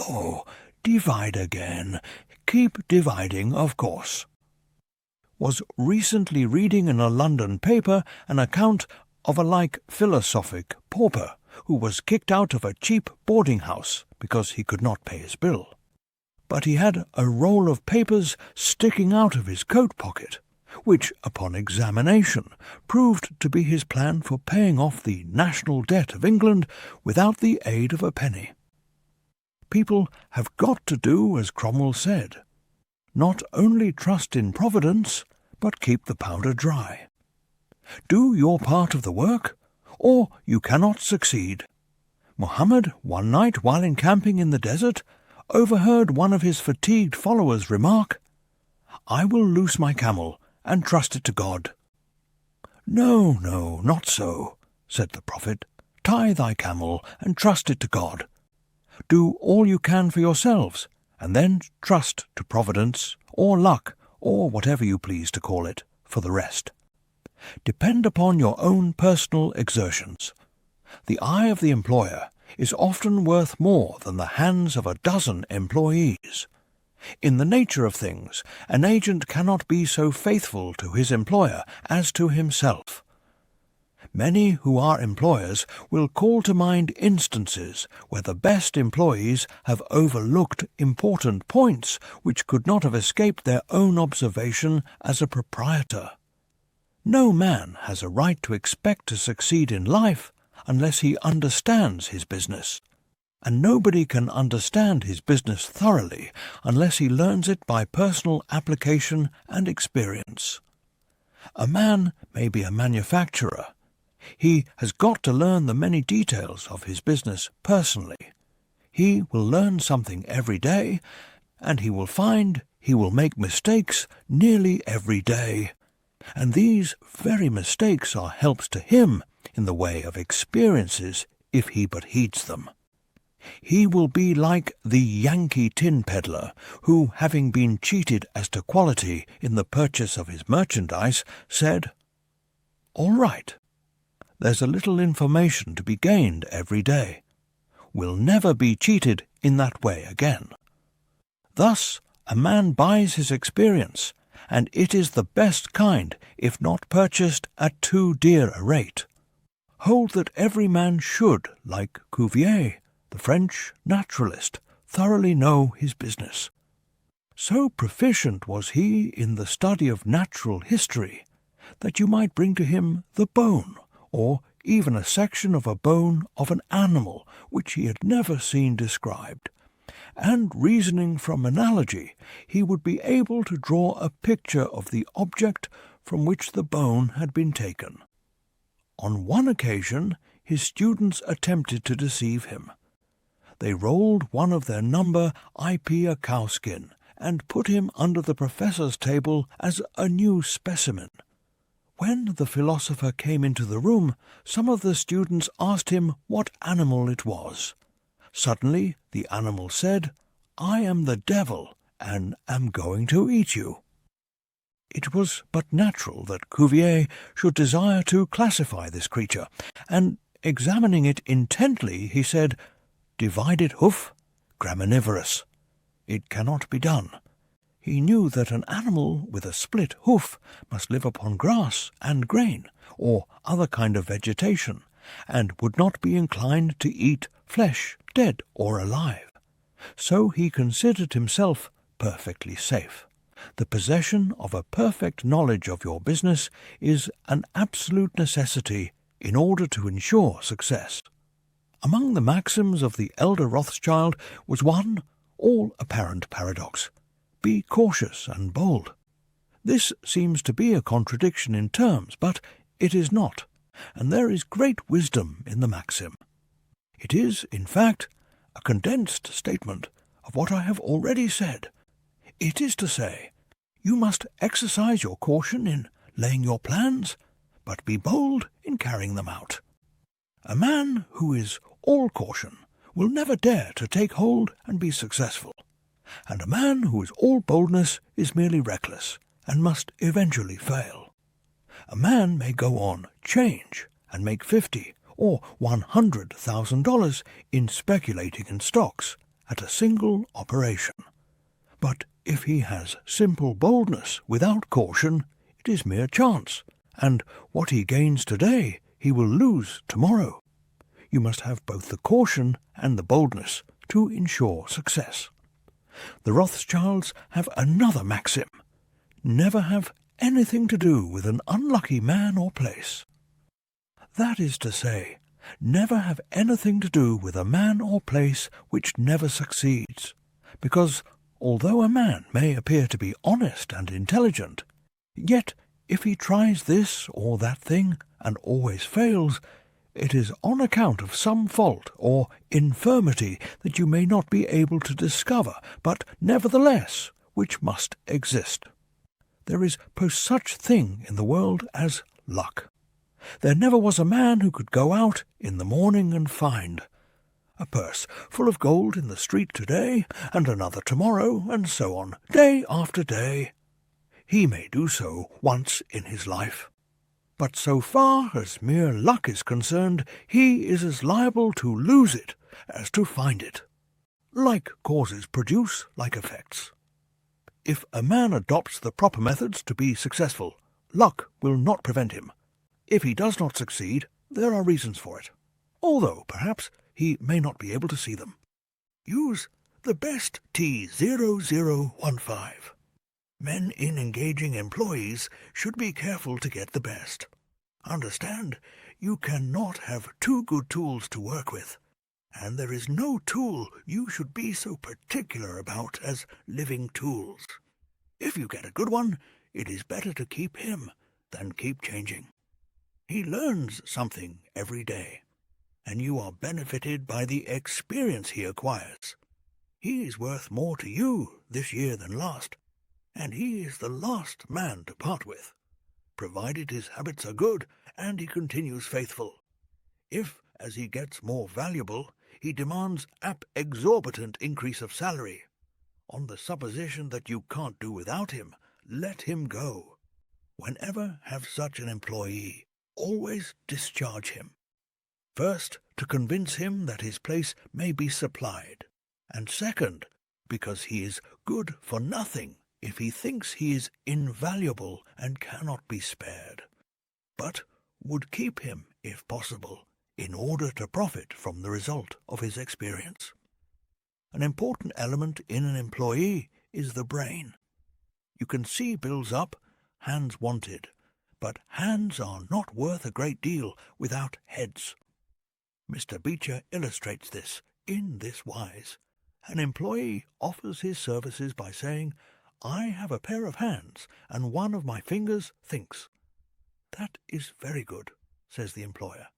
Oh, divide again. Keep dividing, of course. Was recently reading in a London paper an account of a like philosophic pauper who was kicked out of a cheap boarding house because he could not pay his bill. But he had a roll of papers sticking out of his coat pocket, which, upon examination, proved to be his plan for paying off the national debt of England without the aid of a penny. People have got to do as Cromwell said. Not only trust in Providence, but keep the powder dry. Do your part of the work, or you cannot succeed. Muhammad, one night while encamping in the desert, overheard one of his fatigued followers remark, "I will loose my camel and trust it to God." "No, no, not so," said the Prophet. "Tie thy camel and trust it to God. Do all you can for yourselves, and then trust to Providence, or luck, or whatever you please to call it, for the rest. Depend upon your own personal exertions. The eye of the employer is often worth more than the hands of a dozen employees. In the nature of things, an agent cannot be so faithful to his employer as to himself. Many who are employers will call to mind instances where the best employees have overlooked important points which could not have escaped their own observation as a proprietor. No man has a right to expect to succeed in life unless he understands his business, and nobody can understand his business thoroughly unless he learns it by personal application and experience. A man may be a manufacturer. He has got to learn the many details of his business personally. He will learn something every day, and he will find he will make mistakes nearly every day. And these very mistakes are helps to him in the way of experiences if he but heeds them. He will be like the Yankee tin peddler who, having been cheated as to quality in the purchase of his merchandise, said, "All right. There's a little information to be gained every day. We'll never be cheated in that way again." Thus a man buys his experience, and it is the best kind if not purchased at too dear a rate. Hold that every man should, like Cuvier, the French naturalist, thoroughly know his business. So proficient was he in the study of natural history that you might bring to him the bone, or even a section of a bone of an animal which he had never seen described, and reasoning from analogy, he would be able to draw a picture of the object from which the bone had been taken. On one occasion his students attempted to deceive him. They rolled one of their number IP a cowskin and put him under the professor's table as a new specimen. When the philosopher came into the room, some of the students asked him what animal it was. Suddenly the animal said, "I am the devil, and am going to eat you." It was but natural that Cuvier should desire to classify this creature, and examining it intently, he said, "Divided hoof, graminivorous. It cannot be done." He knew that an animal with a split hoof must live upon grass and grain, or other kind of vegetation, and would not be inclined to eat flesh, dead or alive. So he considered himself perfectly safe. The possession of a perfect knowledge of your business is an absolute necessity in order to ensure success. Among the maxims of the elder Rothschild was one all-apparent paradox: be cautious and bold. This seems to be a contradiction in terms, but it is not, and there is great wisdom in the maxim. It is, in fact, a condensed statement of what I have already said. It is to say, you must exercise your caution in laying your plans, but be bold in carrying them out. A man who is all caution will never dare to take hold and be successful, and a man who is all boldness is merely reckless and must eventually fail. A man may go on change and make $50,000 or $100,000 in speculating in stocks at a single operation. But if he has simple boldness without caution, it is mere chance, and what he gains today he will lose tomorrow. You must have both the caution and the boldness to ensure success. The Rothschilds have another maxim: never have anything to do with an unlucky man or place. That is to say, never have anything to do with a man or place which never succeeds, because although a man may appear to be honest and intelligent, yet if he tries this or that thing and always fails, it is on account of some fault or infirmity that you may not be able to discover, but nevertheless which must exist. There is such thing in the world as luck. There never was a man who could go out in the morning and find a purse full of gold in the street today, and another tomorrow, and so on, day after day. He may do so once in his life, but so far as mere luck is concerned, he is as liable to lose it as to find it. Like causes produce like effects. If a man adopts the proper methods to be successful, luck will not prevent him. If he does not succeed, there are reasons for it, although perhaps he may not be able to see them. Use the best T0015. Men in engaging employees should be careful to get the best. Understand, you cannot have too good tools to work with, and there is no tool you should be so particular about as living tools. If you get a good one, it is better to keep him than keep changing. He learns something every day, and you are benefited by the experience he acquires. He is worth more to you this year than last, and he is the last man to part with, provided his habits are good and he continues faithful. If, as he gets more valuable, he demands exorbitant increase of salary, on the supposition that you can't do without him, let him go. Whenever have such an employee, always discharge him. First, to convince him that his place may be supplied, and second, because he is good for nothing if he thinks he is invaluable and cannot be spared, but would keep him, if possible, in order to profit from the result of his experience. An important element in an employee is the brain. You can see bills up, hands wanted, but hands are not worth a great deal without heads. Mr. Beecher illustrates this in this wise. An employee offers his services by saying, "I have a pair of hands, and one of my fingers thinks." "That is very good," says the employer.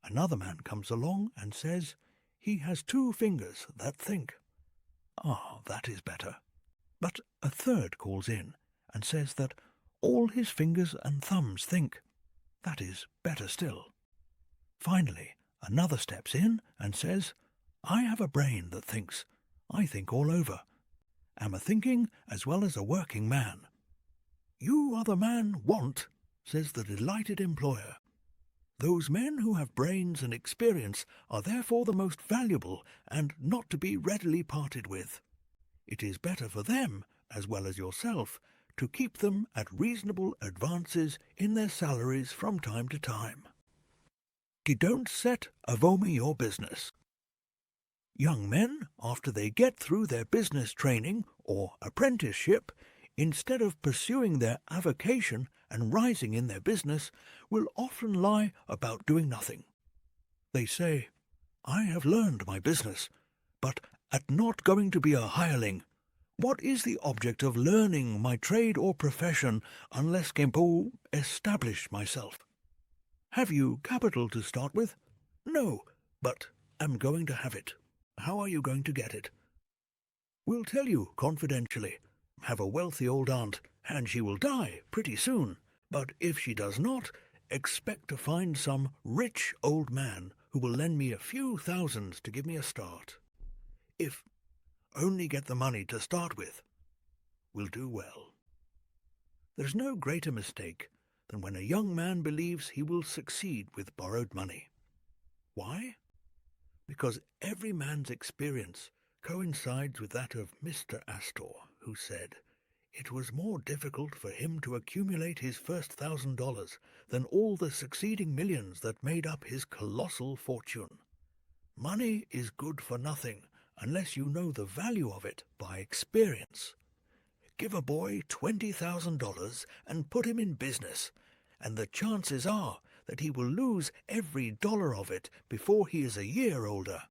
Another man comes along and says, "He has 2 fingers that think." "Ah, that is better." But a third calls in and says that all his fingers and thumbs think. That is better still. Finally, another steps in and says, "I have a brain that thinks. I think all over. Am a thinking as well as a working man." "You are the man want," says the delighted employer. Those men who have brains and experience are therefore the most valuable and not to be readily parted with. It is better for them, as well as yourself, to keep them at reasonable advances in their salaries from time to time. Don't set avomi your business. Young men, after they get through their business training or apprenticeship, instead of pursuing their avocation and rising in their business, will often lie about doing nothing. They say, "I have learned my business, but am not going to be a hireling. What is the object of learning my trade or profession unless I can establish myself? Have you capital to start with? No, but am going to have it. How are you going to get it? Will tell you confidentially. Have a wealthy old aunt, and she will die pretty soon, but if she does not, expect to find some rich old man who will lend me a few thousands to give me a start. If only get the money to start with, will do well." There's no greater mistake than when a young man believes he will succeed with borrowed money. Why? Because every man's experience coincides with that of Mr. Astor, who said, "It was more difficult for him to accumulate his first $1,000 than all the succeeding millions that made up his colossal fortune. Money is good for nothing unless you know the value of it by experience. Give a boy $20,000 and put him in business, and the chances are that he will lose every dollar of it before he is a year older.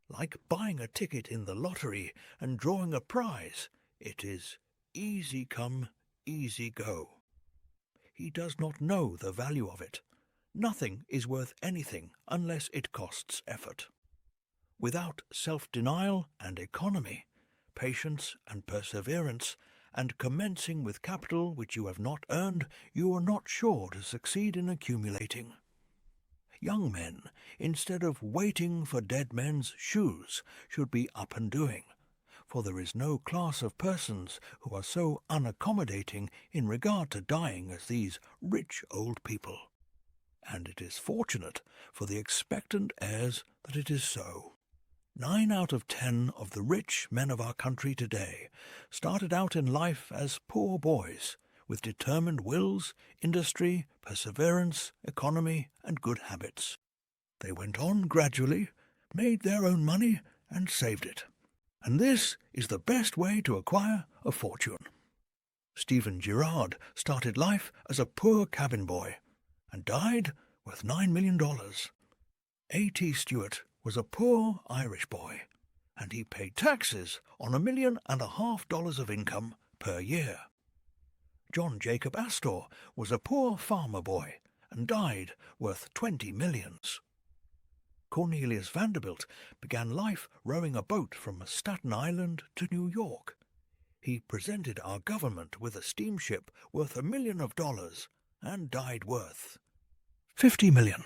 Like buying a ticket in the lottery and drawing a prize, it is easy come, easy go. He does not know the value of it. Nothing is worth anything unless it costs effort. Without self-denial and economy, patience and perseverance, and commencing with capital which you have not earned, you are not sure to succeed in accumulating. Young men, instead of waiting for dead men's shoes, should be up and doing, for there is no class of persons who are so unaccommodating in regard to dying as these rich old people. And it is fortunate for the expectant heirs that it is so. 9 out of 10 of the rich men of our country today started out in life as poor boys, with determined wills, industry, perseverance, economy, and good habits. They went on gradually, made their own money, and saved it. And this is the best way to acquire a fortune. Stephen Girard started life as a poor cabin boy, and died worth $9 million. A.T. Stewart was a poor Irish boy, and he paid taxes on $1.5 million of income per year. John Jacob Astor was a poor farmer boy, and died worth 20 millions. Cornelius Vanderbilt began life rowing a boat from Staten Island to New York. He presented our government with a steamship worth $1 million and died worth 50 million.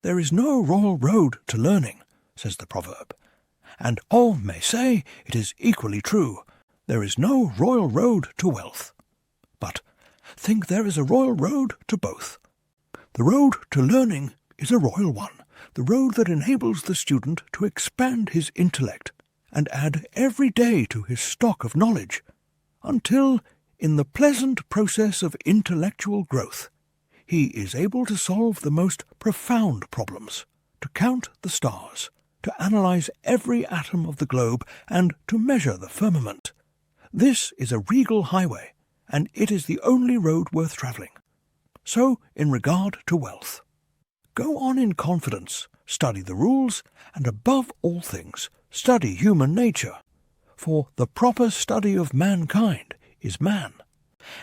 There is no royal road to learning, says the proverb, and all may say it is equally true. There is no royal road to wealth. But think there is a royal road to both. The road to learning is a royal one, the road that enables the student to expand his intellect and add every day to his stock of knowledge, until, in the pleasant process of intellectual growth, he is able to solve the most profound problems, to count the stars, to analyze every atom of the globe, and to measure the firmament. This is a regal highway, and it is the only road worth travelling. So, in regard to wealth, go on in confidence, study the rules, and above all things, study human nature, for the proper study of mankind is man,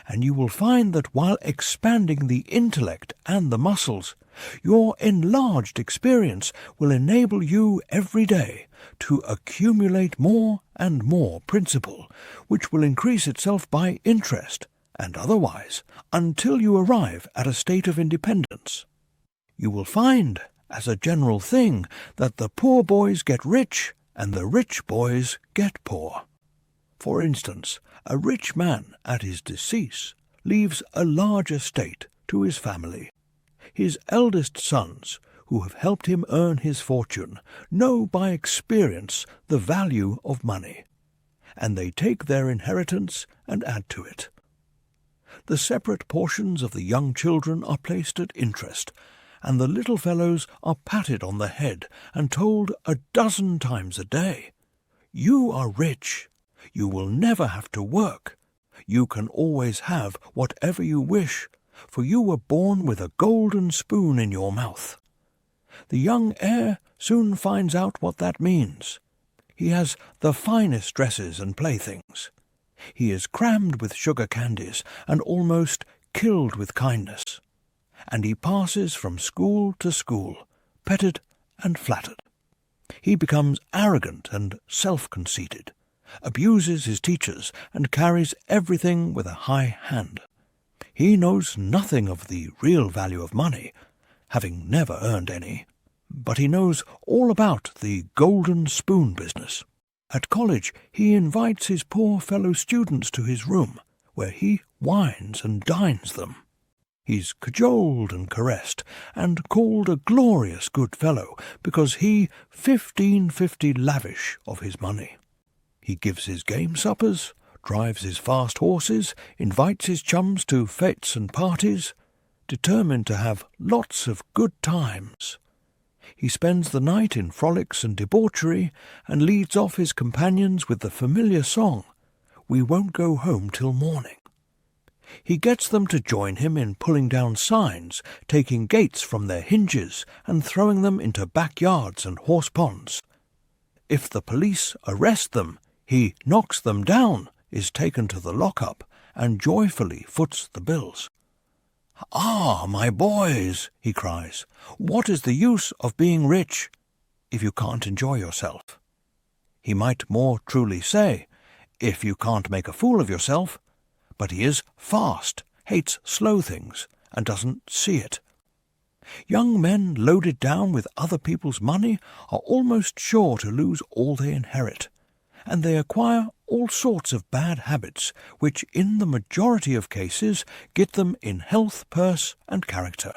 and you will find that while expanding the intellect and the muscles, your enlarged experience will enable you every day to accumulate more and more principle, which will increase itself by interest and otherwise until you arrive at a state of independence. You will find, as a general thing, that the poor boys get rich and the rich boys get poor. For instance, a rich man at his decease leaves a large estate to his family. His eldest sons, who have helped him earn his fortune, know by experience the value of money, and they take their inheritance and add to it. The separate portions of the young children are placed at interest, and the little fellows are patted on the head and told 12 times a day, "You are rich. You will never have to work. You can always have whatever you wish, for you were born with a golden spoon in your mouth." The young heir soon finds out what that means. He has the finest dresses and playthings. He is crammed with sugar candies and almost killed with kindness. And he passes from school to school, petted and flattered. He becomes arrogant and self-conceited, abuses his teachers, and carries everything with a high hand. He knows nothing of the real value of money, having never earned any, but he knows all about the golden spoon business. At college he invites his poor fellow students to his room, where he wines and dines them. He's cajoled and caressed, and called a glorious good fellow, because he 1550 lavish of his money. He gives his game suppers, drives his fast horses, invites his chums to fêtes and parties, determined to have lots of good times. He spends the night in frolics and debauchery, and leads off his companions with the familiar song, "We won't go home till morning." He gets them to join him in pulling down signs, taking gates from their hinges, and throwing them into backyards and horse ponds. If the police arrest them, he knocks them down, is taken to the lock-up, and joyfully foots the bills. "Ah, my boys," he cries, "what is the use of being rich if you can't enjoy yourself?" He might more truly say, if you can't make a fool of yourself, but he is fast, hates slow things, and doesn't see it. Young men loaded down with other people's money are almost sure to lose all they inherit, and they acquire all sorts of bad habits, which in the majority of cases get them in health, purse, and character.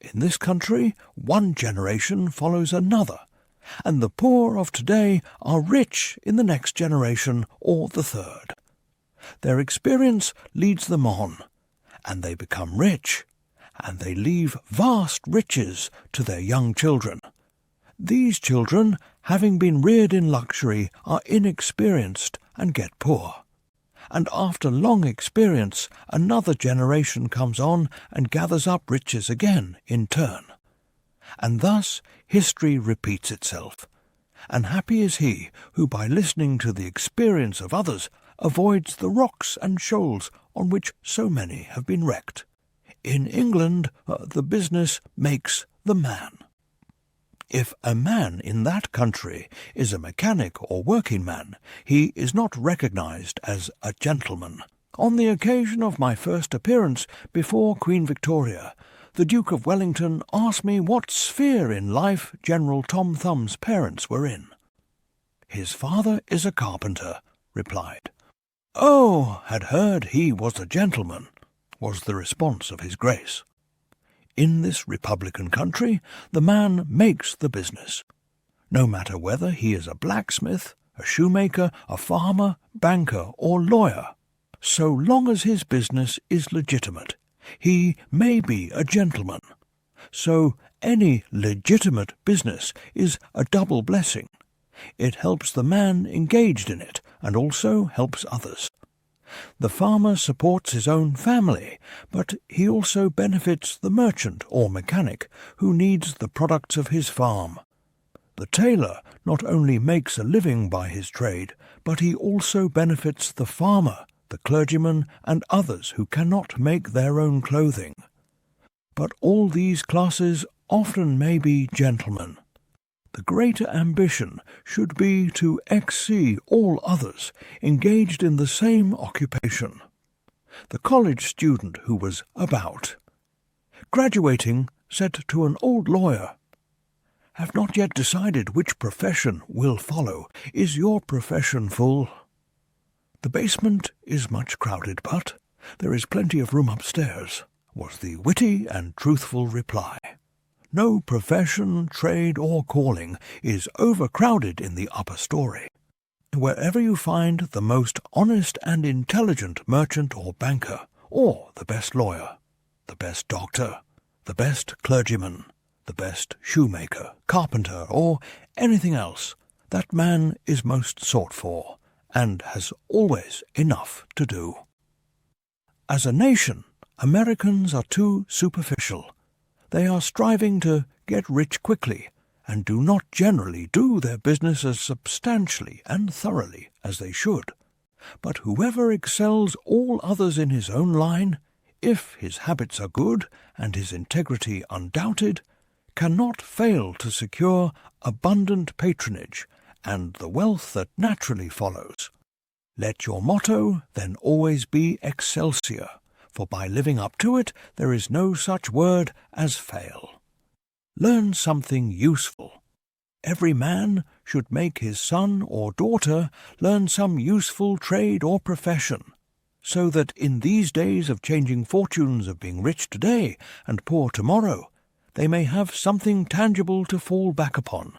In this country, one generation follows another, and the poor of today are rich in the next generation or the third. Their experience leads them on, and they become rich, and they leave vast riches to their young children. These children, having been reared in luxury, are inexperienced and get poor. And after long experience, another generation comes on and gathers up riches again in turn. And thus history repeats itself. And happy is he who, by listening to the experience of others, avoids the rocks and shoals on which so many have been wrecked. In England, the business makes the man. If a man in that country is a mechanic or working man, he is not recognized as a gentleman. On the occasion of my first appearance before Queen Victoria, the Duke of Wellington asked me what sphere in life General Tom Thumb's parents were in. "His father is a carpenter," replied. "Oh, had heard he was a gentleman," was the response of his Grace. In this republican country, the man makes the business. No matter whether he is a blacksmith, a shoemaker, a farmer, banker, or lawyer, so long as his business is legitimate, he may be a gentleman. So any legitimate business is a double blessing. It helps the man engaged in it, and also helps others. The farmer supports his own family, but he also benefits the merchant or mechanic who needs the products of his farm. The tailor not only makes a living by his trade, but he also benefits the farmer, the clergyman, and others who cannot make their own clothing. But all these classes often may be gentlemen. The greater ambition should be to exceed all others engaged in the same occupation. The college student who was about, graduating, said to an old lawyer, "Have not yet decided which profession will follow. Is your profession full?" "The basement is much crowded, but there is plenty of room upstairs," was the witty and truthful reply. No profession, trade, or calling is overcrowded in the upper story. Wherever you find the most honest and intelligent merchant or banker, or the best lawyer, the best doctor, the best clergyman, the best shoemaker, carpenter, or anything else, that man is most sought for, and has always enough to do. As a nation, Americans are too superficial. They are striving to get rich quickly, and do not generally do their business as substantially and thoroughly as they should. But whoever excels all others in his own line, if his habits are good and his integrity undoubted, cannot fail to secure abundant patronage and the wealth that naturally follows. Let your motto then always be Excelsior, for by living up to it there is no such word as fail. Learn something useful. Every man should make his son or daughter learn some useful trade or profession, so that in these days of changing fortunes of being rich today and poor tomorrow, they may have something tangible to fall back upon.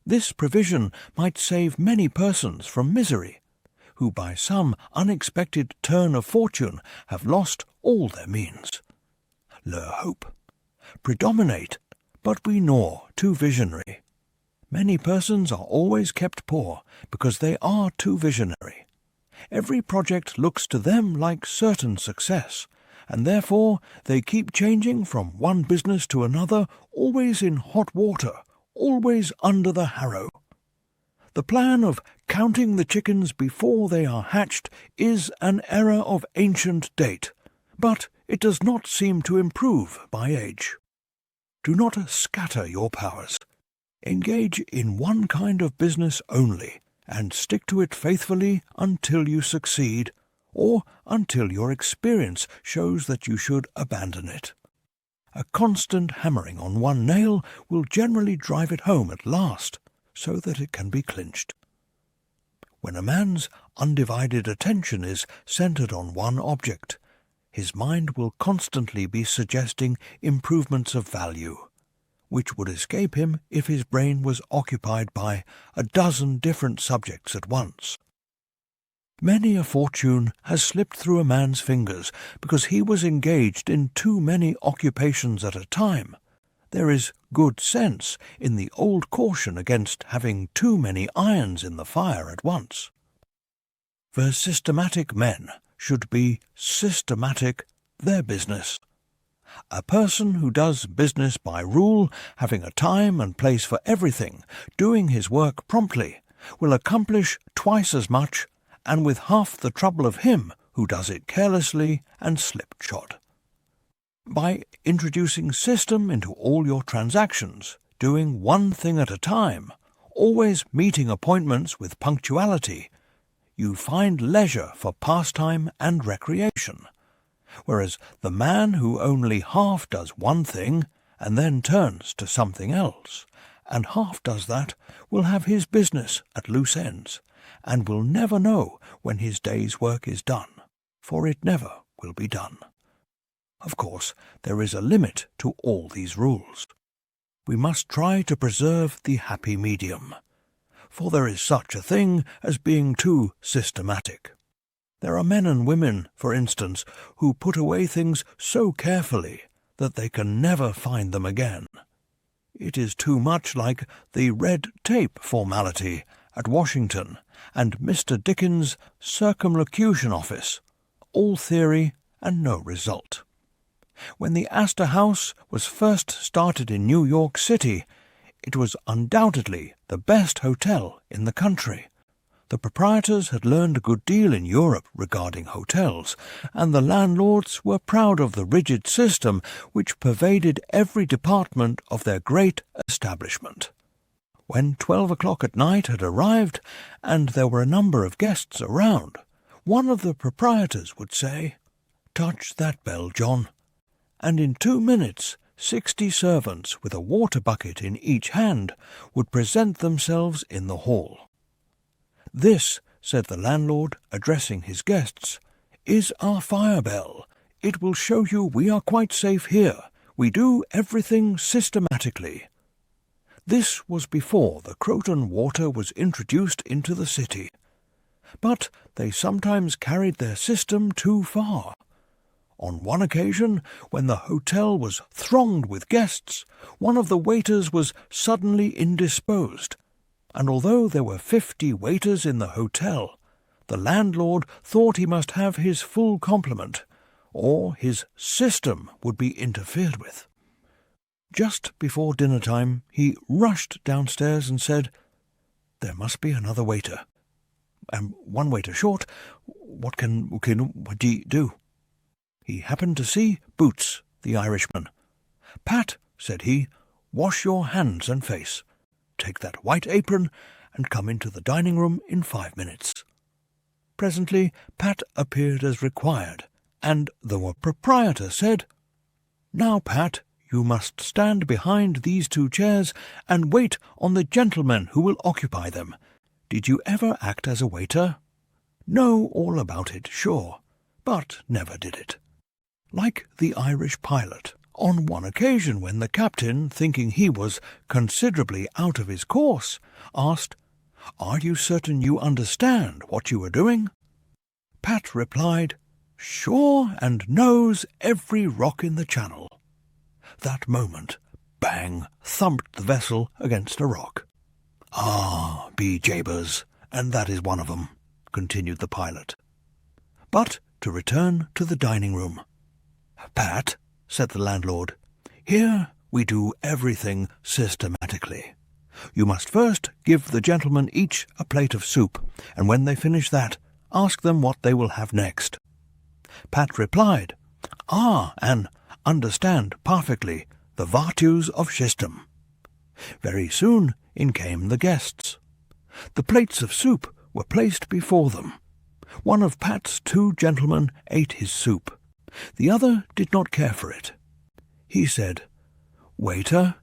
This provision might save many persons from misery, who by some unexpected turn of fortune have lost all their means. Le hope. Predominate, but we gnaw too visionary. Many persons are always kept poor because they are too visionary. Every project looks to them like certain success, and therefore they keep changing from one business to another, always in hot water, always under the harrow. The plan of counting the chickens before they are hatched is an error of ancient date, but it does not seem to improve by age. Do not scatter your powers. Engage in one kind of business only, and stick to it faithfully until you succeed, or until your experience shows that you should abandon it. A constant hammering on one nail will generally drive it home at last, so that it can be clinched. When a man's undivided attention is centered on one object, his mind will constantly be suggesting improvements of value, which would escape him if his brain was occupied by a dozen different subjects at once. Many a fortune has slipped through a man's fingers because he was engaged in too many occupations at a time. There is good sense in the old caution against having too many irons in the fire at once. For systematic men should be systematic their business. A person who does business by rule, having a time and place for everything, doing his work promptly, will accomplish twice as much and with half the trouble of him who does it carelessly and slipshod. By introducing system into all your transactions, doing one thing at a time, always meeting appointments with punctuality, you find leisure for pastime and recreation. Whereas the man who only half does one thing and then turns to something else, and half does that, will have his business at loose ends, and will never know when his day's work is done, for it never will be done. Of course, there is a limit to all these rules. We must try to preserve the happy medium, for there is such a thing as being too systematic. There are men and women, for instance, who put away things so carefully that they can never find them again. It is too much like the red tape formality at Washington and Mr. Dickens' circumlocution office, all theory and no result. When the Astor House was first started in New York City, it was undoubtedly the best hotel in the country. The proprietors had learned a good deal in Europe regarding hotels, and the landlords were proud of the rigid system which pervaded every department of their great establishment. When 12 o'clock at night had arrived, and there were a number of guests around, one of the proprietors would say, "Touch that bell, John," and in 2 minutes 60 servants with a water bucket in each hand would present themselves in the hall. "This," said the landlord, addressing his guests, "is our fire bell. It will show you we are quite safe here. We do everything systematically." This was before the Croton water was introduced into the city. But they sometimes carried their system too far. On one occasion, when the hotel was thronged with guests, one of the waiters was suddenly indisposed, and although there were 50 waiters in the hotel, the landlord thought he must have his full complement, or his system would be interfered with. Just before dinner-time, he rushed downstairs and said, "There must be another waiter. And one waiter short. What ye do?" He happened to see Boots, the Irishman. "Pat," said he, "wash your hands and face. Take that white apron and come into the dining-room in 5 minutes." Presently Pat appeared as required, and the proprietor said, "Now, Pat, you must stand behind these 2 chairs and wait on the gentlemen who will occupy them. Did you ever act as a waiter?" "Know all about it, sure." but never did it. Like the Irish pilot, on one occasion when the captain, thinking he was considerably out of his course, asked, "Are you certain you understand what you are doing?" Pat replied, "Sure, and knows every rock in the channel." That moment, bang, thumped the vessel against a rock. "Ah, be jabers, and that is one of 'em," continued the pilot. But to return to the dining room. "Pat," said the landlord, "here we do everything systematically. You must first give the gentlemen each a plate of soup, and when they finish that, ask them what they will have next." Pat replied, "Ah, and understand perfectly the virtues of system." Very soon in came the guests. The plates of soup were placed before them. One of Pat's 2 gentlemen ate his soup. The other did not care for it. He said, "Waiter,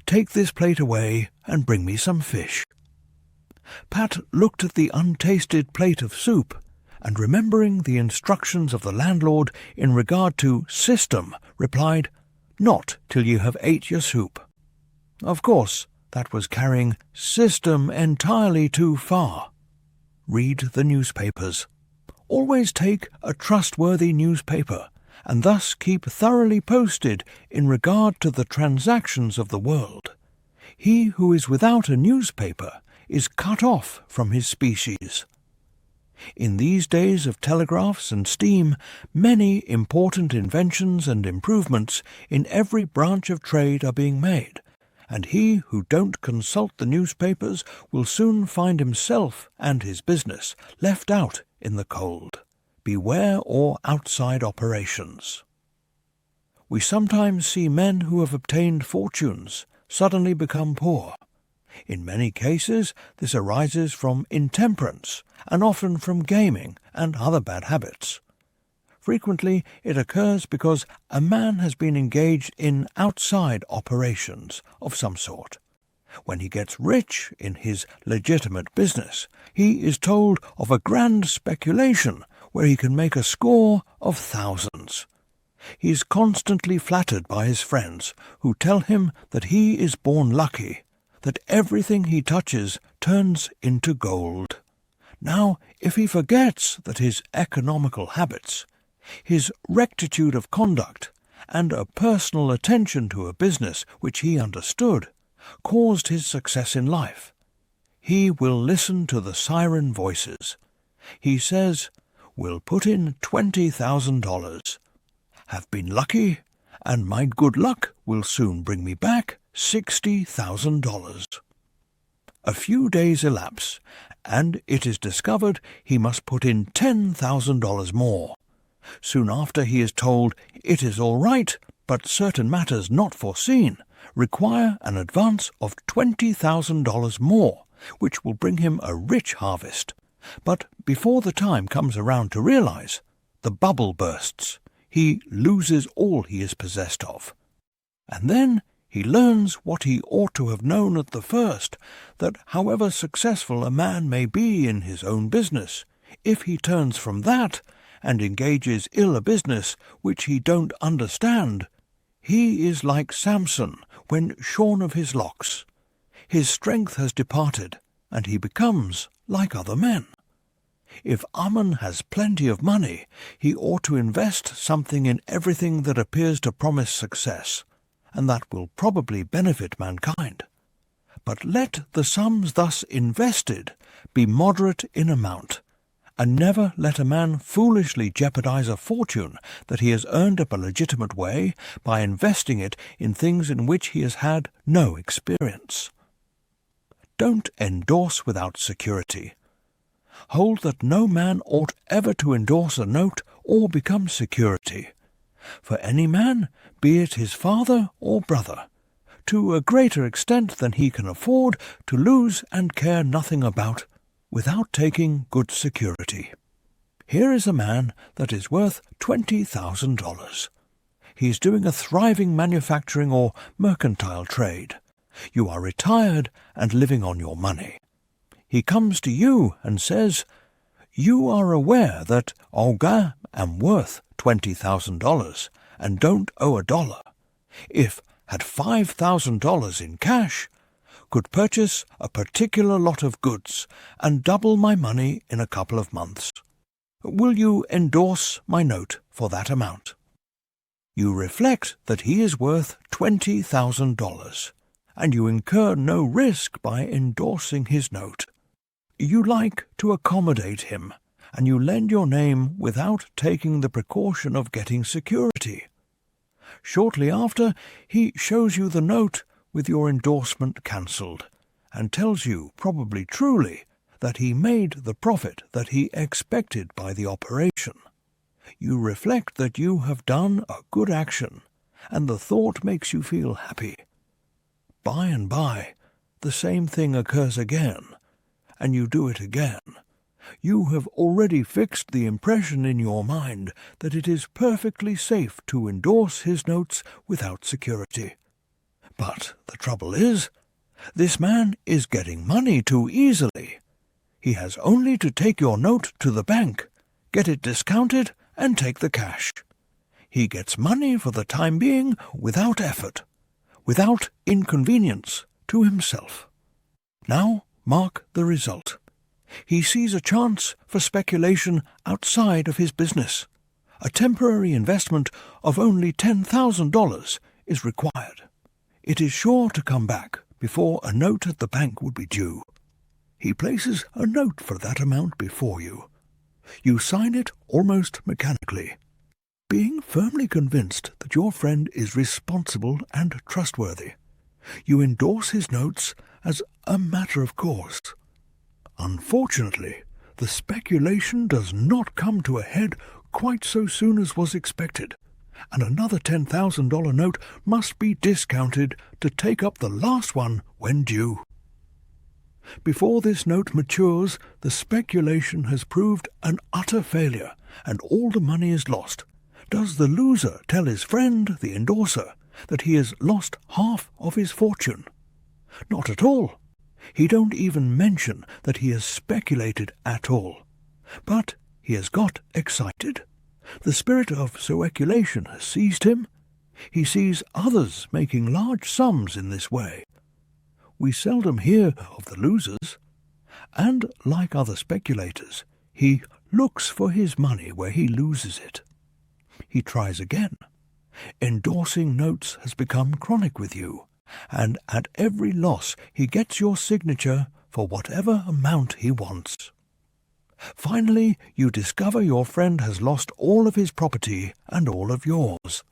take this plate away and bring me some fish." Pat looked at the untasted plate of soup, and remembering the instructions of the landlord in regard to system, replied, "Not till you have ate your soup." Of course, that was carrying system entirely too far. Read the newspapers. Always take a trustworthy newspaper, and thus keep thoroughly posted in regard to the transactions of the world. He who is without a newspaper is cut off from his species. In these days of telegraphs and steam, many important inventions and improvements in every branch of trade are being made, and he who don't consult the newspapers will soon find himself and his business left out in the cold. Beware all outside operations. We sometimes see men who have obtained fortunes suddenly become poor. In many cases this arises from intemperance, and often from gaming and other bad habits. Frequently it occurs because a man has been engaged in outside operations of some sort. When he gets rich in his legitimate business, he is told of a grand speculation where he can make a score of thousands. He is constantly flattered by his friends, who tell him that he is born lucky, that everything he touches turns into gold. Now, if he forgets that his economical habits, his rectitude of conduct, and a personal attention to a business which he understood, caused his success in life, he will listen to the siren voices. He says, "Will put in $20,000. Have been lucky, and my good luck will soon bring me back $60,000. A few days elapse, and it is discovered he must put in $10,000 more. Soon after he is told it is all right, but certain matters not foreseen require an advance of $20,000 more, which will bring him a rich harvest. But before the time comes around to realize, the bubble bursts. He loses all he is possessed of. And then he learns what he ought to have known at the first, that however successful a man may be in his own business, if he turns from that and engages ill a business which he don't understand, he is like Samson when shorn of his locks. His strength has departed, and he becomes like other men. If Ammon has plenty of money, he ought to invest something in everything that appears to promise success, and that will probably benefit mankind. But let the sums thus invested be moderate in amount, and never let a man foolishly jeopardize a fortune that he has earned up a legitimate way by investing it in things in which he has had no experience. Don't endorse without security. Hold that no man ought ever to endorse a note or become security. For any man, be it his father or brother, to a greater extent than he can afford to lose and care nothing about, without taking good security. Here is a man that is worth $20,000. He is doing a thriving manufacturing or mercantile trade. You are retired and living on your money. He comes to you and says, "You are aware that Olga am worth $20,000 and don't owe a dollar, if had $5,000 in cash, could purchase a particular lot of goods and double my money in a couple of months. Will you endorse my note for that amount? You reflect that he is worth $20,000, and you incur no risk by endorsing his note. You like to accommodate him, and you lend your name without taking the precaution of getting security. Shortly after, he shows you the note with your endorsement cancelled, and tells you, probably truly, that he made the profit that he expected by the operation. You reflect that you have done a good action, and the thought makes you feel happy. By and by, the same thing occurs again, and you do it again. You have already fixed the impression in your mind that it is perfectly safe to endorse his notes without security. But the trouble is, this man is getting money too easily. He has only to take your note to the bank, get it discounted, and take the cash. He gets money for the time being without effort, without inconvenience to himself. Now mark the result. He sees a chance for speculation outside of his business. A temporary investment of only $10,000 is required. It is sure to come back before a note at the bank would be due. He places a note for that amount before you. You sign it almost mechanically, being firmly convinced that your friend is responsible and trustworthy. You endorse his notes as a matter of course. Unfortunately, the speculation does not come to a head quite so soon as was expected, and another $10,000 note must be discounted to take up the last one when due. Before this note matures, the speculation has proved an utter failure, and all the money is lost. Does the loser tell his friend, the endorser, that he has lost half of his fortune? Not at all. He don't even mention that he has speculated at all. But he has got excited. The spirit of speculation has seized him. He sees others making large sums in this way. We seldom hear of the losers, and, like other speculators, he looks for his money where he loses it. He tries again. Endorsing notes has become chronic with you, and at every loss he gets your signature for whatever amount he wants. Finally, you discover your friend has lost all of his property and all of yours.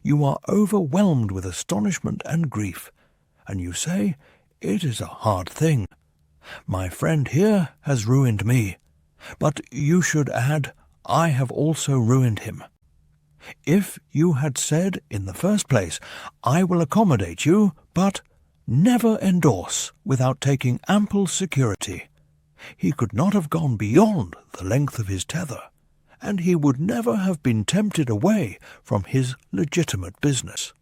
You are overwhelmed with astonishment and grief, and you say, "It is a hard thing. My friend here has ruined me, but you should add, I have also ruined him." If you had said in the first place, "I will accommodate you, but never endorse without taking ample security," he could not have gone beyond the length of his tether, and he would never have been tempted away from his legitimate business.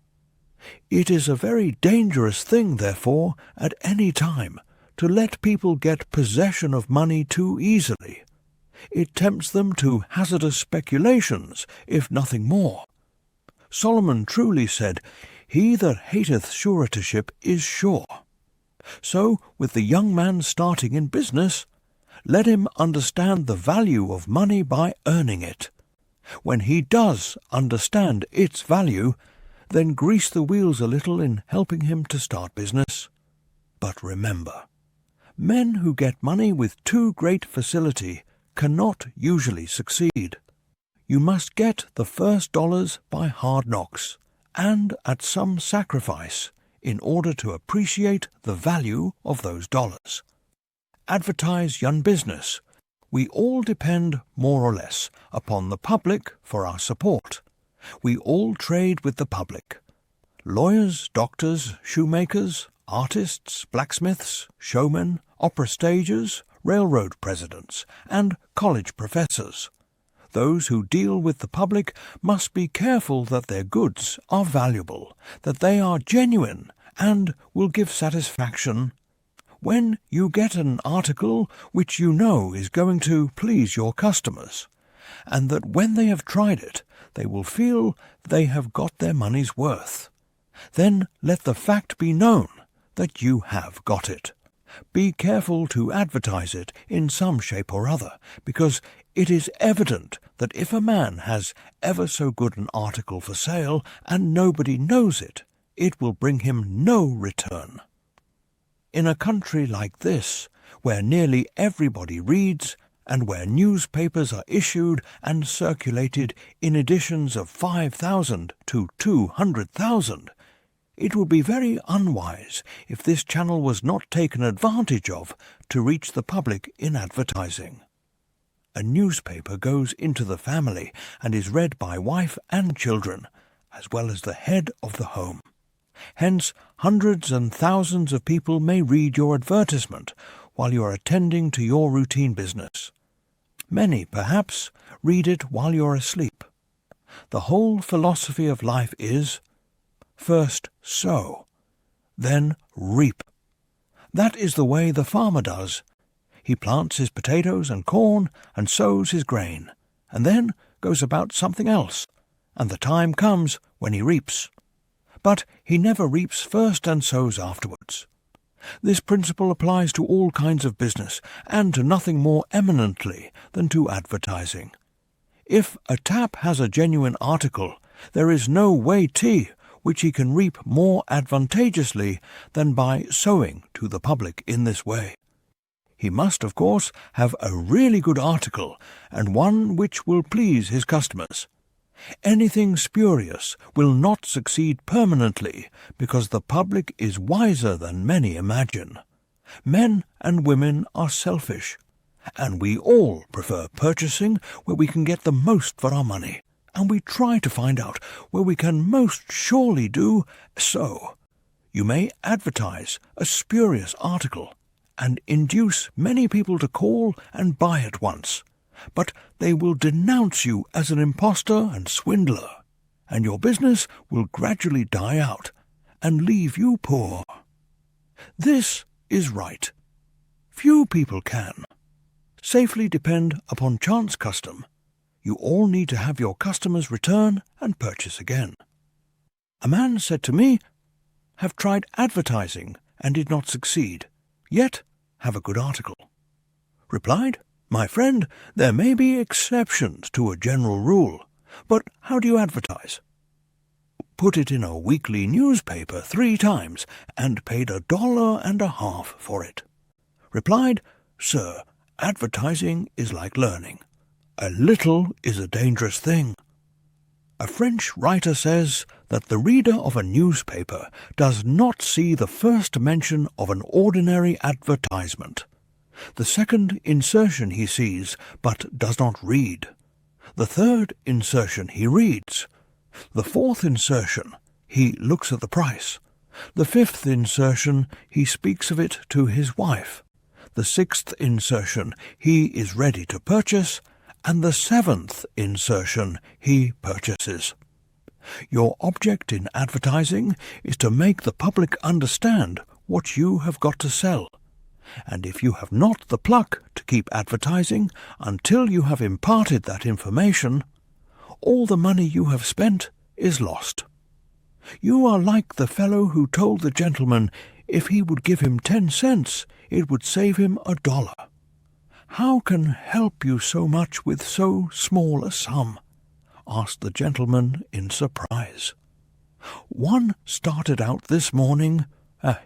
It is a very dangerous thing, therefore, at any time, to let people get possession of money too easily. It tempts them to hazardous speculations, if nothing more. Solomon truly said, "He that hateth suretyship is sure." So, with the young man starting in business, let him understand the value of money by earning it. When he does understand its value, then grease the wheels a little in helping him to start business. But remember, men who get money with too great facility cannot usually succeed. You must get the first dollars by hard knocks, and at some sacrifice, in order to appreciate the value of those dollars. Advertise young business. We all depend, more or less, upon the public for our support. We all trade with the public. Lawyers, doctors, shoemakers, artists, blacksmiths, showmen, opera stagers, railroad presidents, and college professors. Those who deal with the public must be careful that their goods are valuable, that they are genuine, and will give satisfaction. When you get an article which you know is going to please your customers, and that when they have tried it, they will feel they have got their money's worth. Then let the fact be known that you have got it. Be careful to advertise it in some shape or other, because it is evident that if a man has ever so good an article for sale and nobody knows it, it will bring him no return. In a country like this, where nearly everybody reads, and where newspapers are issued and circulated in editions of 5,000 to 200,000, it would be very unwise if this channel was not taken advantage of to reach the public in advertising. A newspaper goes into the family and is read by wife and children, as well as the head of the home. Hence, hundreds and thousands of people may read your advertisement while you are attending to your routine business. Many, perhaps, read it while you are asleep. The whole philosophy of life is, first sow, then reap. That is the way the farmer does. He plants his potatoes and corn and sows his grain, and then goes about something else, and the time comes when he reaps. But he never reaps first and sows afterwards. This principle applies to all kinds of business, and to nothing more eminently than to advertising. If a tap has a genuine article, there is no weighty which he can reap more advantageously than by sowing to the public in this way. He must, of course, have a really good article, and one which will please his customers. Anything spurious will not succeed permanently, because the public is wiser than many imagine. Men and women are selfish, and we all prefer purchasing where we can get the most for our money, and we try to find out where we can most surely do so. You may advertise a spurious article, and induce many people to call and buy at once, but they will denounce you as an impostor and swindler, and your business will gradually die out and leave you poor. This is right. Few people can safely depend upon chance custom. You all need to have your customers return and purchase again. A man said to me, "Have tried advertising and did not succeed, yet have a good article." Replied, "My friend, there may be exceptions to a general rule, but how do you advertise?" "Put it in a weekly newspaper 3 times, and paid $1.50 for it." Replied, "Sir, advertising is like learning. A little is a dangerous thing." A French writer says that the reader of a newspaper does not see the first mention of an ordinary advertisement. The second insertion he sees, but does not read. The third insertion he reads. The fourth insertion he looks at the price. The fifth insertion he speaks of it to his wife. The sixth insertion he is ready to purchase, and the seventh insertion he purchases. Your object in advertising is to make the public understand what you have got to sell, and if you have not the pluck to keep advertising until you have imparted that information, all the money you have spent is lost. You are like the fellow who told the gentleman if he would give him 10 cents, it would save him $1. "How can help you so much with so small a sum?" asked the gentleman in surprise. "One started out this morning,"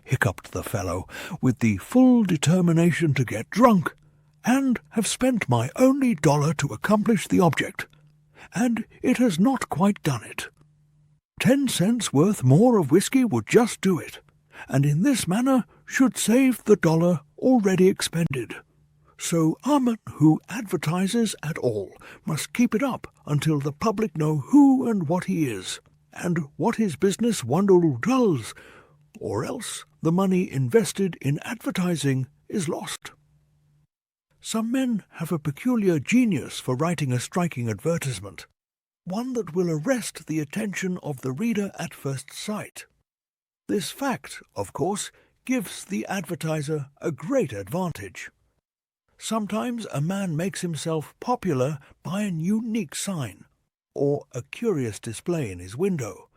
hiccuped the fellow, "with the full determination to get drunk, and have spent my only $1 to accomplish the object, and it has not quite done it. 10 cents worth more of whiskey would just do it, and in this manner should save the $1 already expended. So a man who advertises at all must keep it up until the public know who and what he is, and what his business wonderful does, or else the money invested in advertising is lost." Some men have a peculiar genius for writing a striking advertisement, one that will arrest the attention of the reader at first sight. This fact, of course, gives the advertiser a great advantage. Sometimes a man makes himself popular by a unique sign, or a curious display in his window.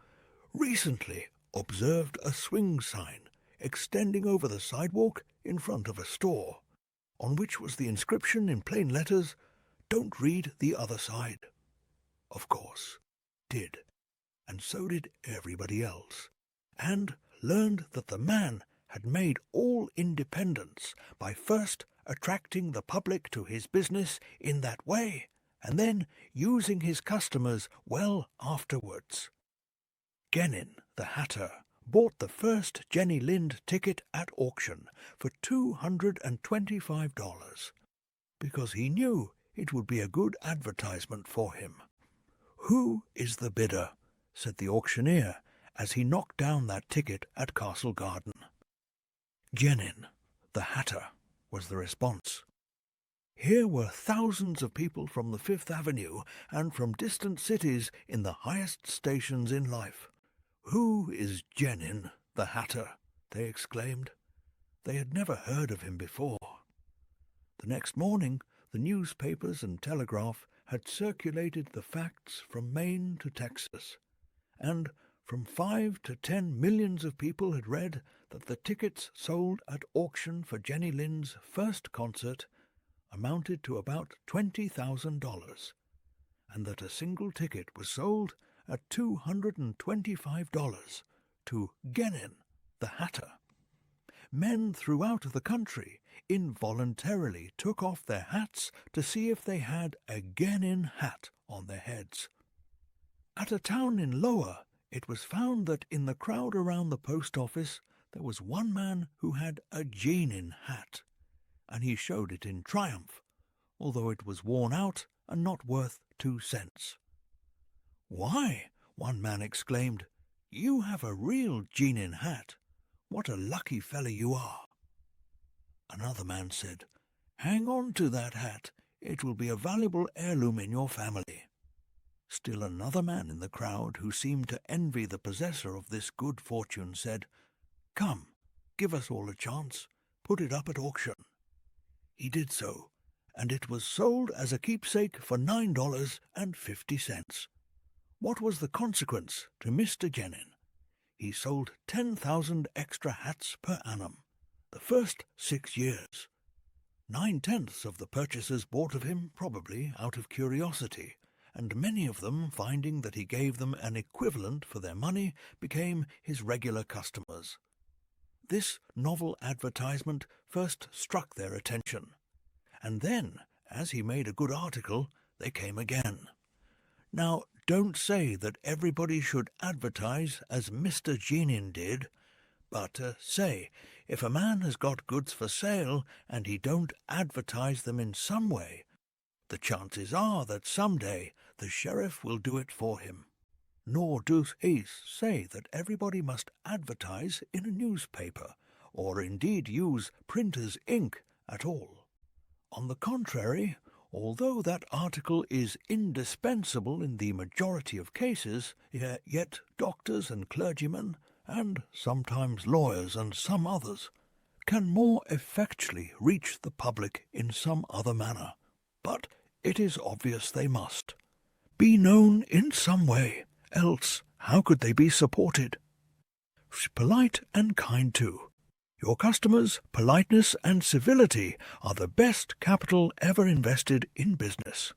Recently observed a swing sign extending over the sidewalk in front of a store, on which was the inscription in plain letters, "Don't read the other side." Of course, did, and so did everybody else, and learned that the man had made all independence by first attracting the public to his business in that way, and then using his customers well afterwards. Genin, the hatter, bought the first Jenny Lind ticket at auction for $225, because he knew it would be a good advertisement for him. "Who is the bidder?" said the auctioneer as he knocked down that ticket at Castle Garden. "Genin, the hatter," was the response. Here were thousands of people from the Fifth Avenue and from distant cities in the highest stations in life. "Who is Genin, the hatter?" they exclaimed. They had never heard of him before. The next morning, the newspapers and telegraph had circulated the facts from Maine to Texas, and from 5 to 10 millions of people had read that the tickets sold at auction for Jenny Lind's first concert amounted to about $20,000, and that a single ticket was sold at $225 to Genin, the hatter. Men throughout the country involuntarily took off their hats to see if they had a Genin hat on their heads. At a town in Lower, it was found that in the crowd around the post office there was one man who had a Genin hat, and he showed it in triumph, although it was worn out and not worth 2 cents. "Why," one man exclaimed, "you have a real Genin hat. What a lucky fellow you are." Another man said, "Hang on to that hat. It will be a valuable heirloom in your family." Still another man in the crowd, who seemed to envy the possessor of this good fortune, said, "Come, give us all a chance. Put it up at auction." He did so, and it was sold as a keepsake for $9.50. What was the consequence to Mr. Genin? He sold 10,000 extra hats per annum, the first 6 years. 9/10 of the purchasers bought of him probably out of curiosity, and many of them, finding that he gave them an equivalent for their money, became his regular customers. This novel advertisement first struck their attention, and then, as he made a good article, they came again. Now, don't say that everybody should advertise as Mr. Genin did, but say, if a man has got goods for sale and he don't advertise them in some way, the chances are that some day the sheriff will do it for him. Nor does he say that everybody must advertise in a newspaper, or indeed use printer's ink at all. On the contrary, although that article is indispensable in the majority of cases, yet doctors and clergymen, and sometimes lawyers and some others, can more effectually reach the public in some other manner. But it is obvious they must be known in some way, else how could they be supported? Polite and kind too. Your customers' politeness and civility are the best capital ever invested in business.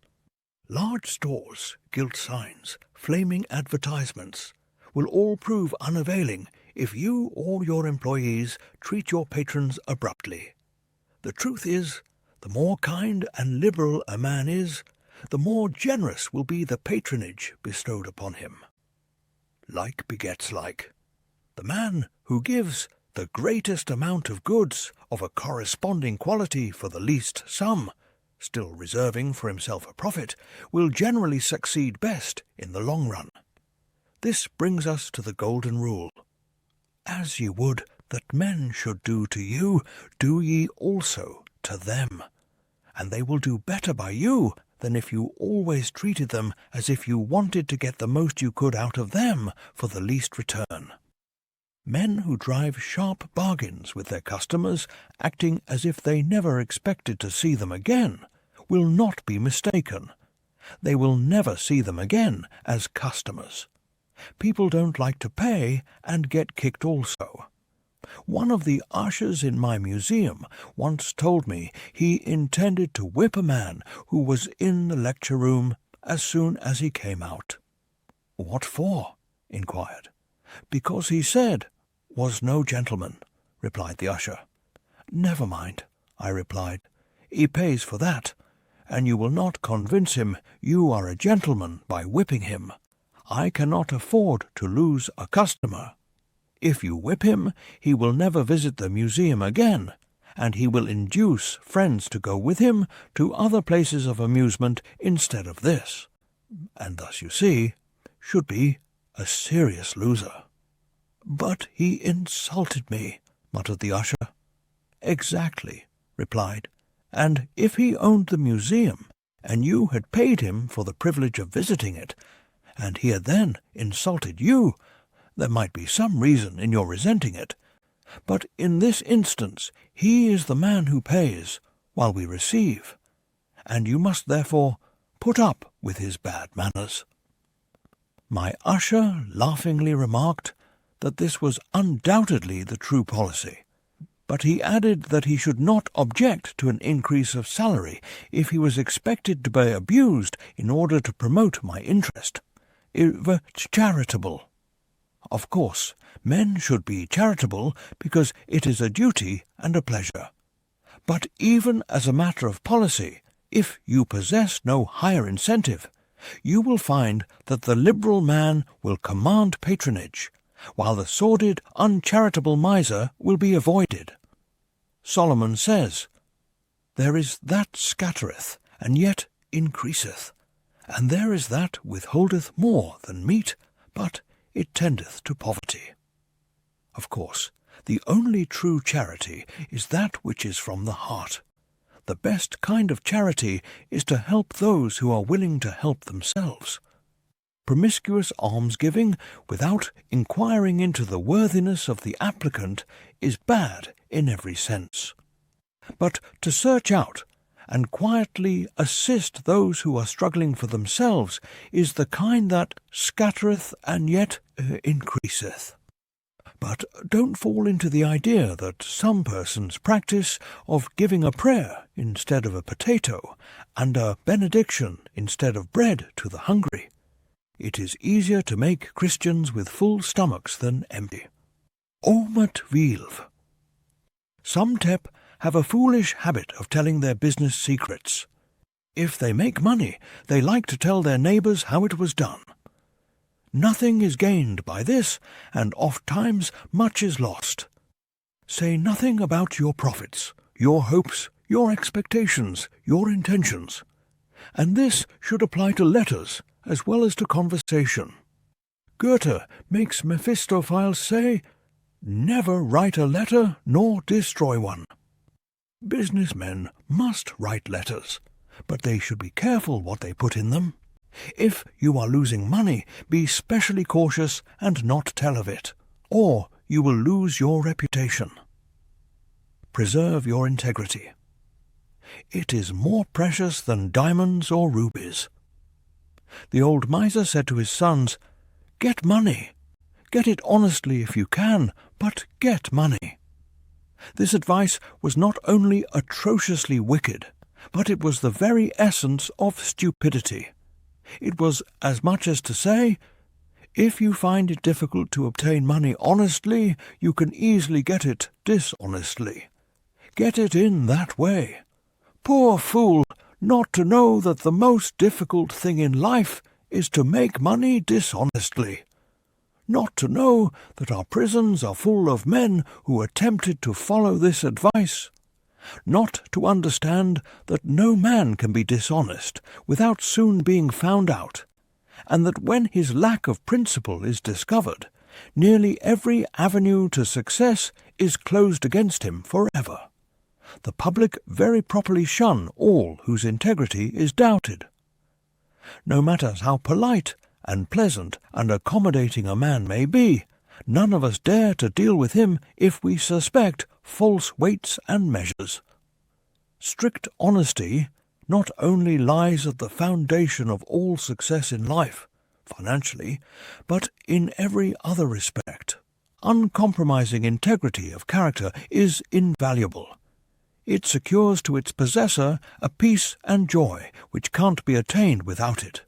Large stores, gilt signs, flaming advertisements will all prove unavailing if you or your employees treat your patrons abruptly. The truth is, the more kind and liberal a man is, the more generous will be the patronage bestowed upon him. Like begets like. The man who gives the greatest amount of goods of a corresponding quality for the least sum, still reserving for himself a profit, will generally succeed best in the long run. This brings us to the golden rule. As ye would that men should do to you, do ye also to them, and they will do better by you than if you always treated them as if you wanted to get the most you could out of them for the least return. Men who drive sharp bargains with their customers, acting as if they never expected to see them again, will not be mistaken. They will never see them again as customers. People don't like to pay and get kicked also. One of the ushers in my museum once told me he intended to whip a man who was in the lecture room as soon as he came out. "What for?" inquired. "Because he said, 'was no gentleman,'" replied the usher. "Never mind," I replied. "He pays for that, and you will not convince him you are a gentleman by whipping him. I cannot afford to lose a customer. If you whip him, he will never visit the museum again, and he will induce friends to go with him to other places of amusement instead of this, and thus, you see, should be a serious loser." "But he insulted me," muttered the usher. "Exactly," replied. "And if he owned the museum, and you had paid him for the privilege of visiting it, and he had then insulted you, there might be some reason in your resenting it. But in this instance he is the man who pays, while we receive, and you must therefore put up with his bad manners." My usher laughingly remarked that this was undoubtedly the true policy, but he added that he should not object to an increase of salary if he was expected to be abused in order to promote my interest. It was charitable. Of course, men should be charitable because it is a duty and a pleasure. But even as a matter of policy, if you possess no higher incentive, you will find that the liberal man will command patronage, while the sordid, uncharitable miser will be avoided. Solomon says, "There is that scattereth, and yet increaseth, and there is that withholdeth more than meet, but it tendeth to poverty." Of course, the only true charity is that which is from the heart. The best kind of charity is to help those who are willing to help themselves. Promiscuous almsgiving, without inquiring into the worthiness of the applicant, is bad in every sense. But to search out and quietly assist those who are struggling for themselves is the kind that scattereth and yet increaseth. But don't fall into the idea that some persons practice of giving a prayer instead of a potato, and a benediction instead of bread to the hungry. It is easier to make Christians with full stomachs than empty. Omet vilv. Some tep have a foolish habit of telling their business secrets. If they make money, they like to tell their neighbours how it was done. Nothing is gained by this, and oft-times much is lost. Say nothing about your profits, your hopes, your expectations, your intentions. And this should apply to letters as well as to conversation. Goethe makes Mephistopheles say, "Never write a letter nor destroy one." Businessmen must write letters, but they should be careful what they put in them. If you are losing money, be specially cautious and not tell of it, or you will lose your reputation. Preserve your integrity. It is more precious than diamonds or rubies. The old miser said to his sons, "Get money. Get it honestly if you can, but get money." This advice was not only atrociously wicked, but it was the very essence of stupidity. It was as much as to say, if you find it difficult to obtain money honestly, you can easily get it dishonestly. Get it in that way. Poor fool, not to know that the most difficult thing in life is to make money dishonestly. Not to know that our prisons are full of men who are tempted to follow this advice. Not to understand that no man can be dishonest without soon being found out, and that when his lack of principle is discovered, nearly every avenue to success is closed against him forever. The public very properly shun all whose integrity is doubted. No matter how polite and pleasant and accommodating a man may be, none of us dare to deal with him if we suspect false weights and measures. Strict honesty not only lies at the foundation of all success in life, financially, but in every other respect. Uncompromising integrity of character is invaluable. It secures to its possessor a peace and joy which can't be attained without it,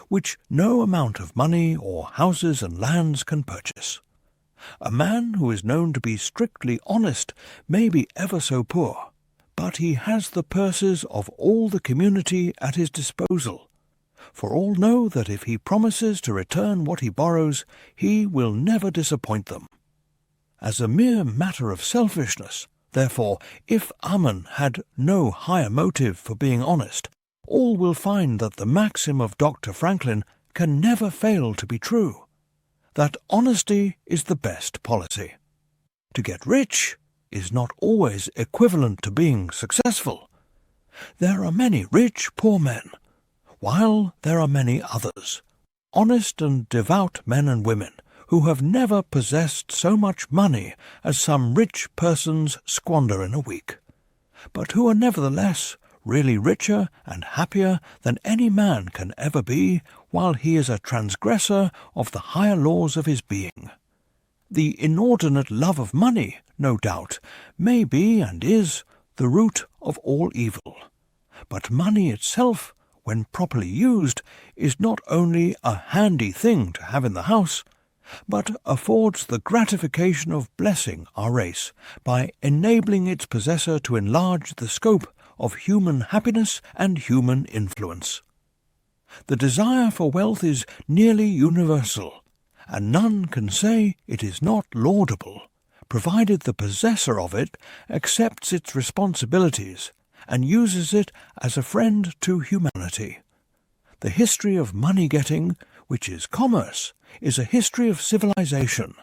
which no amount of money or houses and lands can purchase. A man who is known to be strictly honest may be ever so poor, but he has the purses of all the community at his disposal, for all know that if he promises to return what he borrows, he will never disappoint them. As a mere matter of selfishness, therefore, if Ammon had no higher motive for being honest, all will find that the maxim of Dr. Franklin can never fail to be true, that honesty is the best policy. To get rich is not always equivalent to being successful. There are many rich poor men, while there are many others, honest and devout men and women, who have never possessed so much money as some rich persons squander in a week, but who are nevertheless really richer and happier than any man can ever be while he is a transgressor of the higher laws of his being. The inordinate love of money, no doubt, may be and is the root of all evil, but money itself, when properly used, is not only a handy thing to have in the house, but affords the gratification of blessing our race by enabling its possessor to enlarge the scope of human happiness and human influence. The desire for wealth is nearly universal, and none can say it is not laudable, provided the possessor of it accepts its responsibilities and uses it as a friend to humanity. The history of money-getting, which is commerce, is a history of civilization,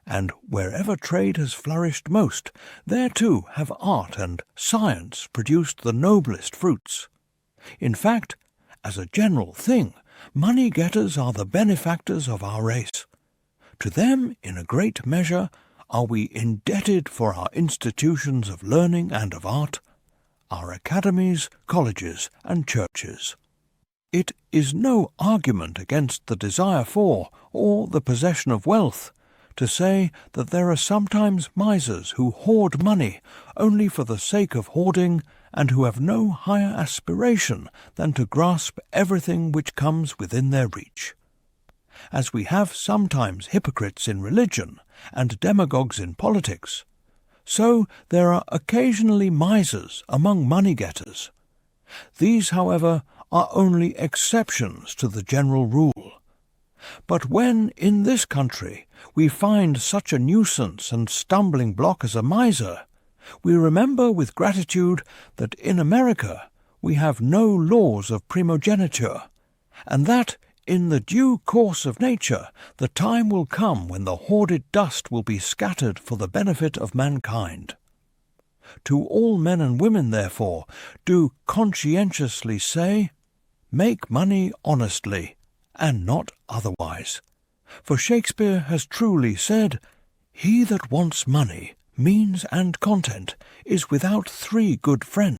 and wherever trade has flourished most, there too have art and science produced the noblest fruits. In fact, as a general thing, money-getters are the benefactors of our race. To them, in a great measure, are we indebted for our institutions of learning and of art, our academies, colleges, and churches. It is no argument against the desire for, or the possession of wealth, to say that there are sometimes misers who hoard money only for the sake of hoarding, and who have no higher aspiration than to grasp everything which comes within their reach. As we have sometimes hypocrites in religion and demagogues in politics, so there are occasionally misers among money-getters. These, however, are only exceptions to the general rule. But when, in this country, we find such a nuisance and stumbling block as a miser, we remember with gratitude that in America we have no laws of primogeniture, and that, in the due course of nature, the time will come when the hoarded dust will be scattered for the benefit of mankind. To all men and women, therefore, do conscientiously say, make money honestly, and not otherwise. For Shakespeare has truly said, he that wants money, means, and content, is without 3 good friends.